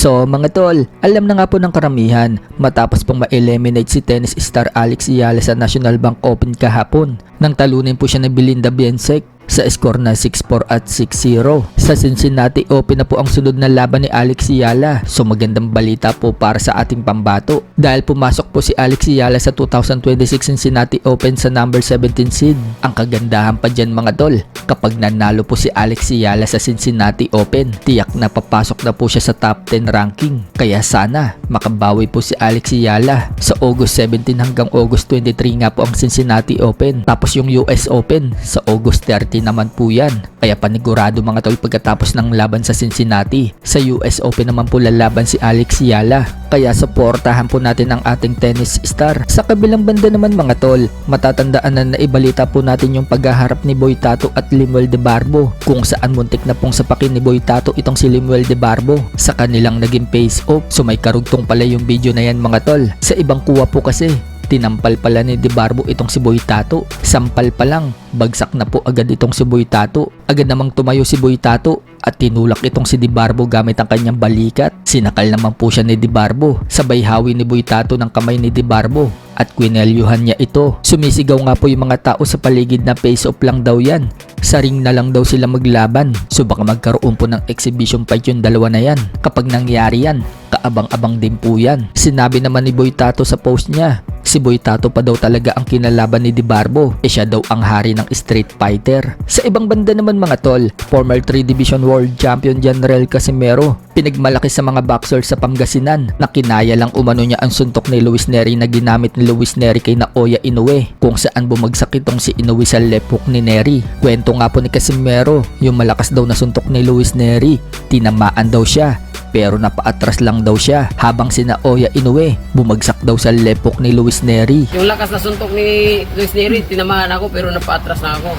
So mga tol, alam na nga po ng karamihan matapos pong ma-eliminate si tennis star Alex Yala sa National Bank Open kahapon nang talunin po siya ng Belinda Bencic sa score na 6-4 at 6-0. Sa Cincinnati Open na po ang sunod na laban ni Alex Yala. So magandang balita po para sa ating pambato dahil pumasok po si Alex Yala sa 2026 Cincinnati Open sa number 17 seed. Ang kagandahan pa dyan mga tol, kapag nanalo po si Alex Yala sa Cincinnati Open, tiyak na papasok na po siya sa top 10 ranking. Kaya sana makabawi po si Alex Yala. Sa August 17 hanggang August 23 nga po ang Cincinnati Open. Tapos yung US Open sa August 30 naman po yan. Kaya panigurado mga tol pagkatapos ng laban sa Cincinnati. Sa US Open naman po lalaban si Alex Yala. Kaya suportahan po natin ang ating tennis star. Sa kabilang banda naman mga tol, matatandaan na naibalita po natin yung paghaharap ni Boy Tato at Limuel de Barbo, kung saan muntik na pong sapakin ni Boy Tato itong si Limuel de Barbo sa kanilang naging face off. So may karugtong pala yung video na yan mga tol. Sa ibang kuha po kasi, tinampal pala ni De Barbo itong si Boy Tato. Sampal pa lang, bagsak na po agad itong si Boy Tato. Agad namang tumayo si Boy Tato at tinulak itong si De Barbo gamit ang kanyang balikat. Sinakal naman po siya ni De Barbo. Sabay hawi ni Boy Tato ng kamay ni De Barbo at kwinelyuhan niya ito. Sumisigaw nga po yung mga tao sa paligid na face off lang daw yan. Sa ring na lang daw sila maglaban. So baka magkaroon po ng exhibition fight yung dalawa na yan. Kapag nangyari yan, kaabang-abang din po yan. Sinabi naman ni Boy Tato sa post niya, si Boy Tato pa daw talaga ang kinalaban ni De Barbo. Siya daw ang hari ng street fighter. Sa ibang banda naman mga tol, former 3 Division World Champion General Casimero, pinagmalaki sa mga boxers sa Pangasinan na kinaya lang umano niya ang suntok ni Luis Nery na ginamit ni Luis Nery kay Naoya Inoue, kung saan bumagsak itong si Inoue sa left hook ni Nery. Kwento nga po ni Casimero, yung malakas daw na suntok ni Luis Nery, tinamaan daw siya pero napaatras lang daw siya, habang si Naoya Inoue bumagsak daw sa left hook ni Luis Nery. Yung lakas na suntok ni Luis Nery, tinamaan ako pero napaatras na ako.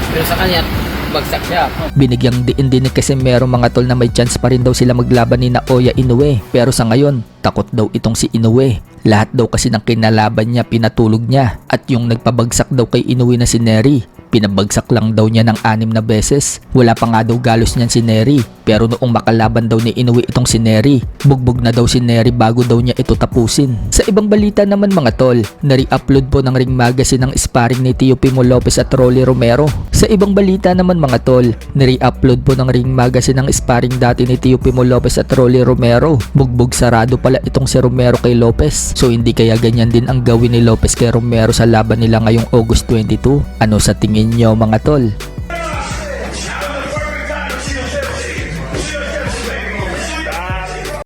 Pero sa kanya, bagsak siya. Binigyang diin din ni Casimero mga tol na may chance pa rin daw sila maglaban ni Naoya Inoue, pero sa ngayon takot daw itong si Inoue. Lahat daw kasi ng kinalaban niya pinatulog niya, at yung nagpabagsak daw kay Inoue na si Nery, pinabagsak lang daw niya ng 6 na beses. Wala pa nga daw galos niyan si Nery, pero noong makalaban daw ni Inoue itong si Nery, bugbog na daw si Nery bago daw niya ito tapusin. Sa ibang balita naman mga tol, nare-upload po ng Ring Magazine ang sparring ni Teofimo Lopez at Rolly Romero. Sa ibang balita naman mga tol, nare-upload po ng Ring Magazine ang sparring dati ni Teofimo Lopez at Rolly Romero. Bugbog sarado pala itong si Romero kay Lopez. So hindi kaya ganyan din ang gawin ni Lopez kay Romero sa laban nila ngayong August 22? Ano sa tingin nyo mga tol?